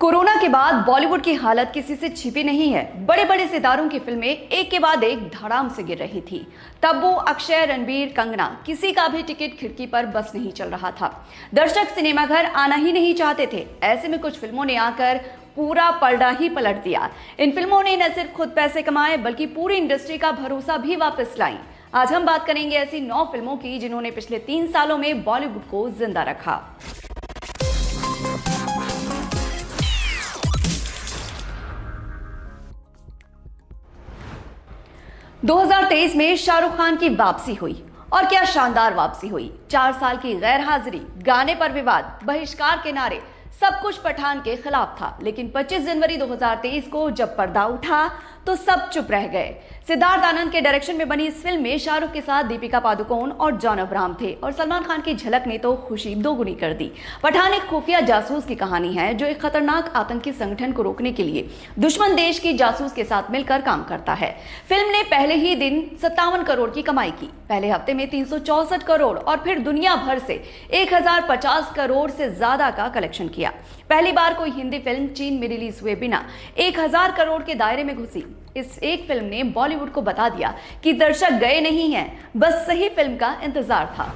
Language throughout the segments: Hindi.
कोरोना के बाद बॉलीवुड की हालत किसी से छिपी नहीं है। बड़े बड़े सितारों की फिल्में एक के बाद एक धड़ाम से गिर रही थी। तब्बू, अक्षय, रणबीर, कंगना, किसी का भी टिकट खिड़की पर बस नहीं चल रहा था। दर्शक सिनेमाघर आना ही नहीं चाहते थे। ऐसे में कुछ फिल्मों ने आकर पूरा पलड़ा ही पलट दिया। इन फिल्मों ने न सिर्फ खुद पैसे कमाए बल्कि पूरी इंडस्ट्री का भरोसा भी वापस लाई। आज हम बात करेंगे ऐसी 9 फिल्मों की जिन्होंने पिछले 3 सालों में बॉलीवुड को जिंदा रखा। – 2023 में शाहरुख खान की वापसी हुई और क्या शानदार वापसी हुई। 4 साल की गैर हाजिरी, गाने पर विवाद, बहिष्कार के नारे, सब कुछ पठान के खिलाफ था। लेकिन 25 जनवरी 2023 को जब पर्दा उठा तो सब चुप रह गए। सिद्धार्थ आनंद के डायरेक्शन में बनी इस फिल्म में शाहरुख के साथ दीपिका पादुकोण और जॉन अब्राहम थे और सलमान खान की झलक ने तो खुशी दोगुनी कर दी। पठान एक खुफिया जासूस की कहानी है जो एक खतरनाक आतंकी संगठन को रोकने के लिए दुश्मन देश की जासूस के साथ मिलकर काम करता है। फिल्म ने पहले ही दिन 57 करोड़ की कमाई की, पहले हफ्ते में 364 करोड़ और फिर दुनिया भर से 1050 करोड़ से ज्यादा का कलेक्शन किया। पहली बार कोई हिंदी फिल्म चीन में रिलीज हुए बिना 1000 करोड़ के दायरे में घुसी। इस एक फिल्म ने बॉलीवुड को बता दिया कि दर्शक गए नहीं हैं, बस सही फिल्म का इंतजार था।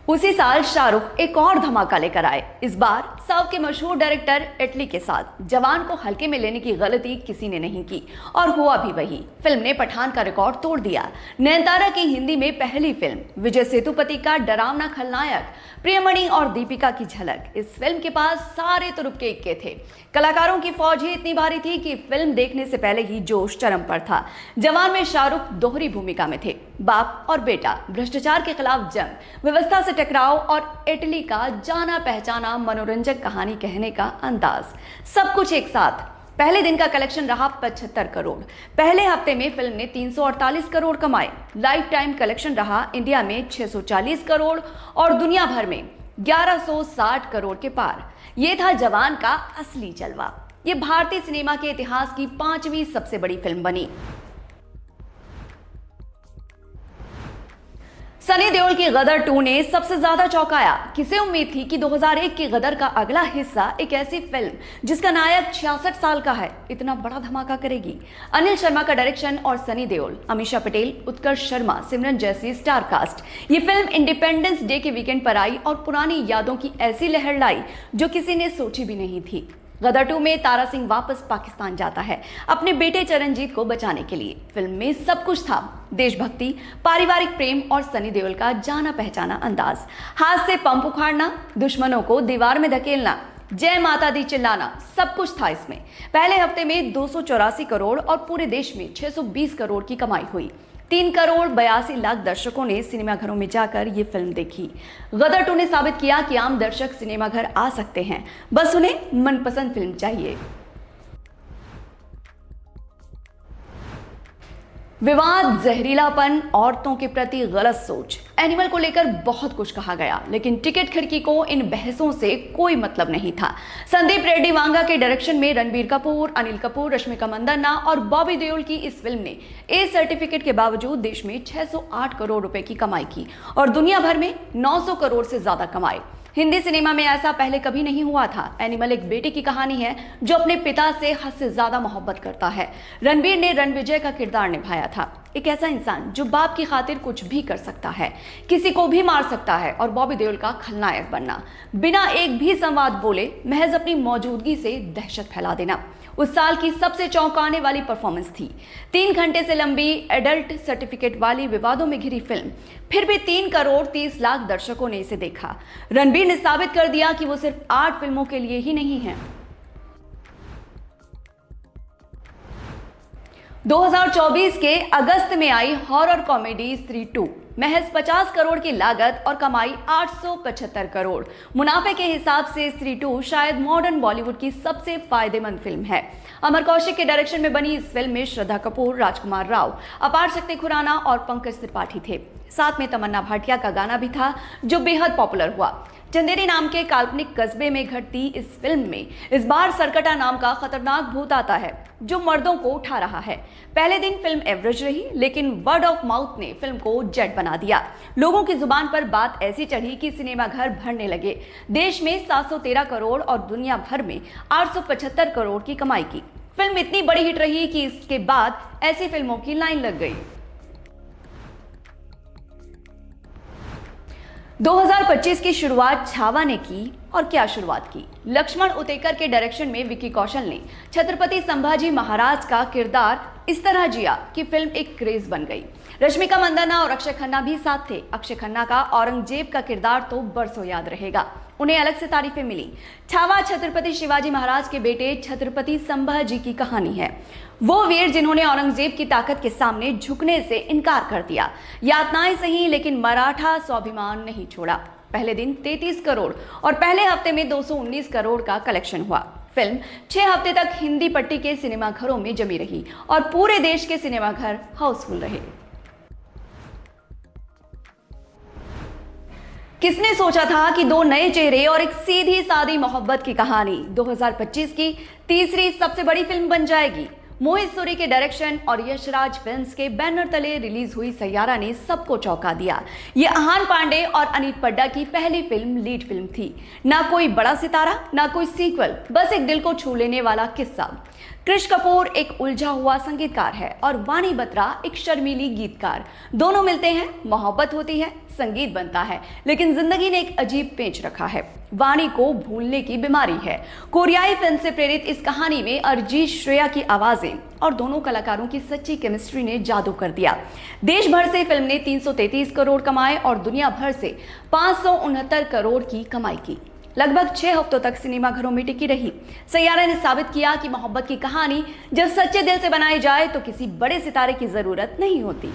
उसी साल शाहरुख एक और धमाका लेकर आए, इस बार साउथ के मशहूर डायरेक्टर इटली के साथ। जवान को हल्के में लेने की गलती किसी ने नहीं की और हुआ भी वही। फिल्म ने पठान का रिकॉर्ड तोड़ दिया। नयनतारा की हिंदी में पहली फिल्म, विजय सेतुपति का डरावना खलनायक, प्रियमणि और दीपिका की झलक। इस फिल्म के पास सारे तुरुप के इक्के थे। कलाकारों की फौज ही इतनी भारी थी कि फिल्म देखने से पहले ही जोश चरम पर था। जवान में शाहरुख दोहरी भूमिका में थे, बाप और बेटा, भ्रष्टाचार के खिलाफ जंग, व्यवस्था से टकराव और इटली का जाना पहचाना मनोरंजक कहानी कहने का अंदाज, सब कुछ एक साथ। पहले दिन का कलेक्शन रहा 75 करोड़। पहले हफ्ते में फिल्म ने 348 करोड़ कमाए। लाइफ टाइम कलेक्शन रहा इंडिया में 640 करोड़ और दुनिया भर में 1160 करोड़ के पार। यह था जवान का असली जलवा। यह भारतीय सिनेमा के इतिहास की 5वीं सबसे बड़ी फिल्म बनी। सनी देओल की गदर 2 ने सबसे ज्यादा चौंकाया। किसे उम्मीद थी कि 2001 की गदर का अगला हिस्सा एक ऐसी फिल्म जिसका नायक 66 साल का है इतना बड़ा धमाका करेगी। अनिल शर्मा का डायरेक्शन और सनी देओल, अमीषा पटेल, उत्कर्ष शर्मा, सिमरन जैसी स्टार कास्ट। ये फिल्म इंडिपेंडेंस डे के वीकेंड पर आई और पुरानी यादों की ऐसी लहर लाई जो किसी ने सोची भी नहीं थी। गदर 2 में तारा सिंह वापस पाकिस्तान जाता है अपने बेटे चरणजीत को बचाने के लिए। फिल्म में सब कुछ था, देशभक्ति, पारिवारिक प्रेम और सनी देओल का जाना पहचाना अंदाज। हाथ से पंप उखाड़ना, दुश्मनों को दीवार में धकेलना, जय माता दी चिल्लाना, सब कुछ था इसमें। पहले हफ्ते में 284 करोड़ और पूरे देश में 620 करोड़ की कमाई हुई। 3 करोड़ 82 लाख दर्शकों ने सिनेमाघरों में जाकर ये फिल्म देखी। गदर 2 ने साबित किया कि आम दर्शक सिनेमाघर आ सकते हैं, बस उन्हें मनपसंद फिल्म चाहिए। विवाद, जहरीलापन, औरतों के प्रति गलत सोच, एनिमल को लेकर बहुत कुछ कहा गया, लेकिन टिकट खिड़की को इन बहसों से कोई मतलब नहीं था। संदीप रेड्डी वांगा के डायरेक्शन में रणबीर कपूर, अनिल कपूर, रश्मिका मंदाना और बॉबी देओल की इस फिल्म ने ए सर्टिफिकेट के बावजूद देश में 608 करोड़ रुपए की कमाई की और दुनिया भर में 900 करोड़ से ज्यादा कमाए। हिंदी सिनेमा में ऐसा पहले कभी नहीं हुआ था। एनिमल एक बेटे की कहानी है जो अपने पिता से हद से ज्यादा मोहब्बत करता है। रणबीर ने रणविजय का किरदार निभाया था, एक ऐसा इंसान जो बाप की खातिर कुछ भी कर सकता है, किसी को भी मार सकता है। और बॉबी देओल का खलनायक बनना, बिना एक भी संवाद बोले महज अपनी मौजूदगी से दहशत फैला देना, उस साल की सबसे चौंकाने वाली परफॉर्मेंस थी। 3 घंटे से लंबी एडल्ट सर्टिफिकेट वाली विवादों में घिरी फिल्म, फिर भी 3 करोड़ 30 लाख दर्शकों ने इसे देखा। रणबीर ने साबित कर दिया कि वो सिर्फ 8 फिल्मों के लिए ही नहीं है। 2024 के अगस्त में आई हॉरर कॉमेडी स्त्री 2 महज 50 करोड़ की लागत और कमाई 875 करोड़। मुनाफे के हिसाब से स्त्री 2 शायद मॉडर्न बॉलीवुड की सबसे फायदेमंद फिल्म है। अमर कौशिक के डायरेक्शन में बनी इस फिल्म में श्रद्धा कपूर, राजकुमार राव, अपार शक्ति खुराना और पंकज त्रिपाठी थे। साथ में तमन्ना भाटिया का गाना भी था जो बेहद पॉपुलर हुआ। चंदेरी नाम के काल्पनिक कस्बे में घटती इस फिल्म में इस बार सरकटा नाम का खतरनाक भूत आता है। जो मर्दों को उठा रहा है। पहले दिन फिल्म एवरेज रही, लेकिन वर्ड ऑफ माउथ ने फिल्म को जेट बना दिया। लोगों की जुबान पर बात ऐसी चढ़ी कि सिनेमाघर भरने लगे। देश में 713 करोड़ और दुनिया भर में 875 करोड़ की कमाई की। फिल्म इतनी बड़ी हिट रही कि इसके बाद ऐसी फिल्मों की लाइन लग गई। 2025 की शुरुआत छावा ने की, और क्या शुरुआत की। लक्ष्मण उतेकर के डायरेक्शन में विक्की कौशल ने छत्रपति संभाजी महाराज का किरदार इस तरह जिया कि फिल्म एक क्रेज बन गई। रश्मिका मंदाना और अक्षय खन्ना भी साथ थे। अक्षय खन्ना का औरंगजेब का किरदार तो बरसों याद रहेगा, उन्हें अलग से तारीफें मिली। छावा छत्रपति शिवाजी महाराज के बेटे छत्रपति संभाजी की कहानी है। वो वीर जिन्होंने औरंगजेब की ताकत के सामने झुकने से इनकार कर दिया। यातनाएं सही, लेकिन मराठा स्वाभिमान नहीं छोड़ा। पहले दिन 33 करोड़ और पहले हफ्ते में 219 करोड़ का कलेक्शन हुआ। फिल्म 6 हफ्ते तक हिंदी पट्टी के सिनेमाघरों में जमी रही और पूरे देश के सिनेमाघर हाउसफुल रहे। किसने सोचा था कि दो नए चेहरे और एक सीधी सादी मोहब्बत की कहानी 2025 की तीसरी सबसे बड़ी फिल्म बन जाएगी। मोहित सूरी के डायरेक्शन और यशराज फिल्म्स के बैनर तले रिलीज हुई सैयारा ने सबको चौंका दिया। ये अहान पांडे और अनीत पड्डा की पहली लीड फिल्म थी। ना कोई बड़ा सितारा, ना कोई सीक्वल, बस एक दिल को छू लेने वाला किस्सा। कृष कपूर एक उलझा हुआ संगीतकार है और वाणी बत्रा एक शर्मीली गीतकार। दोनों मिलते हैं, मोहब्बत होती है, संगीत बनता है, लेकिन जिंदगी ने एक अजीब पेंच रखा है। वाणी को भूलने की बीमारी है। कोरियाई फिल्म से प्रेरित इस कहानी में अरिजीत, श्रेया की आवाजें और दोनों कलाकारों की सच्ची केमिस्ट्री ने जादू कर दिया। देश भर से फिल्म ने 333 करोड़ कमाए और दुनिया भर से 569 करोड़ की कमाई की। लगभग 6 हफ्तों तक सिनेमाघरों में टिकी रही। सैयारा ने साबित किया कि मोहब्बत की कहानी जब सच्चे दिल से बनाई जाए तो किसी बड़े सितारे की जरूरत नहीं होती।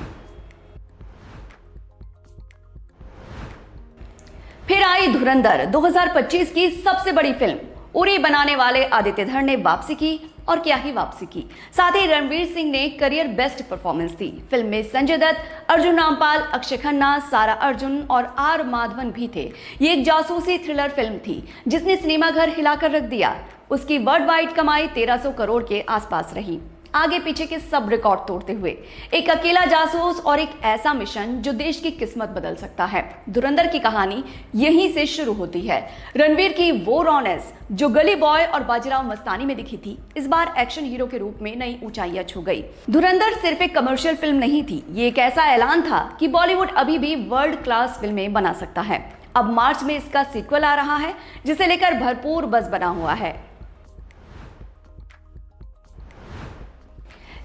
फिर आई धुरंधर, 2025 की सबसे बड़ी फिल्म। उरी बनाने वाले आदित्य धर ने वापसी की, और क्या ही वापसी की। साथ ही रणवीर सिंह ने करियर बेस्ट परफॉर्मेंस दी। फिल्म में संजय दत्त, अर्जुन रामपाल, अक्षय खन्ना, सारा अर्जुन और आर माधवन भी थे। ये एक जासूसी थ्रिलर फिल्म थी जिसने सिनेमाघर हिलाकर रख दिया। उसकी वर्ल्ड वाइड कमाई 1300 करोड़ के आसपास रही, आगे पीछे के सब रिकॉर्ड तोड़ते हुए। एक अकेला जासूस और एक ऐसा मिशन जो देश की किस्मत बदल सकता है। धुरंधर की कहानी यहीं से शुरू होती है। रणवीर की वो रॉनेस जो गली बॉय और बाजीराव मस्तानी में दिखी थी, इस बार एक्शन हीरो के रूप में नई ऊंचाइयां छू गई। धुरंधर सिर्फ एक कमर्शियल फिल्म नहीं थी, ये एक ऐसा ऐलान था कि बॉलीवुड अभी भी वर्ल्ड क्लास फिल्में बना सकता है। अब मार्च में इसका सीक्वल आ रहा है, जिसे लेकर भरपूर बज़ बना हुआ है।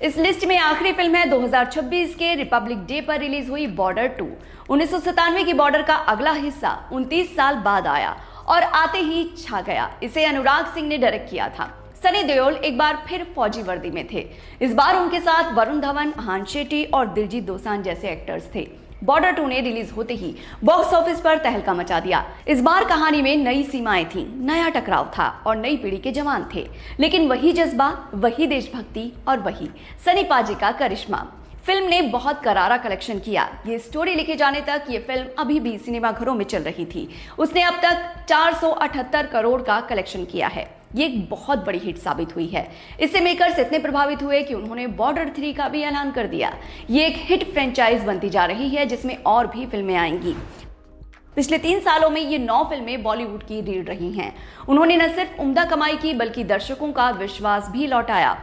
इस लिस्ट में आखिरी फिल्म है 2026 के रिपब्लिक डे पर रिलीज हुई बॉर्डर 2। 1997 की बॉर्डर का अगला हिस्सा 29 साल बाद आया और आते ही छा गया। इसे अनुराग सिंह ने डायरेक्ट किया था। सनी देओल एक बार फिर फौजी वर्दी में थे। इस बार उनके साथ वरुण धवन, अहान शेट्टी और दिलजीत दोसांझ जैसे एक्टर्स थे। बॉर्डर 2 ने रिलीज होते ही बॉक्स ऑफिस पर तहलका मचा दिया। इस बार कहानी में नई सीमाएं थीं, नया टकराव था और नई पीढ़ी के जवान थे, लेकिन वही जज्बा, वही देशभक्ति और वही सनी पाजी का करिश्मा। फिल्म ने बहुत करारा कलेक्शन किया। ये स्टोरी लिखे जाने तक ये फिल्म अभी भी सिनेमाघरों में चल रही थी। उसने अब तक 478 करोड़ का कलेक्शन किया है। ये एक बहुत बड़ी हिट साबित हुई है। इससे मेकर्स इतने प्रभावित हुए कि उन्होंने बॉर्डर 3 का भी ऐलान कर दिया। ये एक हिट फ्रेंचाइज बनती जा रही है जिसमें और भी फिल्में आएंगी। पिछले 3 सालों में ये 9 फिल्में बॉलीवुड की रीढ़ रही हैं। उन्होंने न सिर्फ उम्दा कमाई की बल्कि दर्शकों का विश्वास भी लौटाया,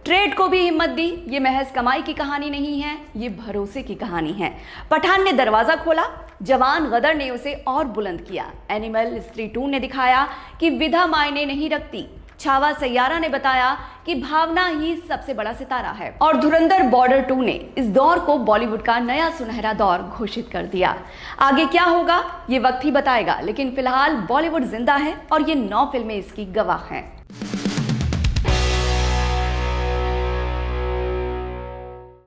ट्रेड को भी हिम्मत दी। ये महज कमाई की कहानी नहीं है, ये भरोसे की कहानी है। पठान ने दरवाजा खोला, जवान गदर ने उसे और बुलंद किया। एनिमल, स्त्री 2 ने दिखाया कि विधा मायने नहीं रखती। छावा सैयारा ने बताया कि भावना ही सबसे बड़ा सितारा है। और धुरंधर बॉर्डर 2 ने इस दौर को बॉलीवुड का नया सुनहरा दौर घोषित कर दिया। आगे क्या होगा ये वक्त ही बताएगा, लेकिन फिलहाल बॉलीवुड जिंदा है और ये 9 फिल्में इसकी गवाह हैं।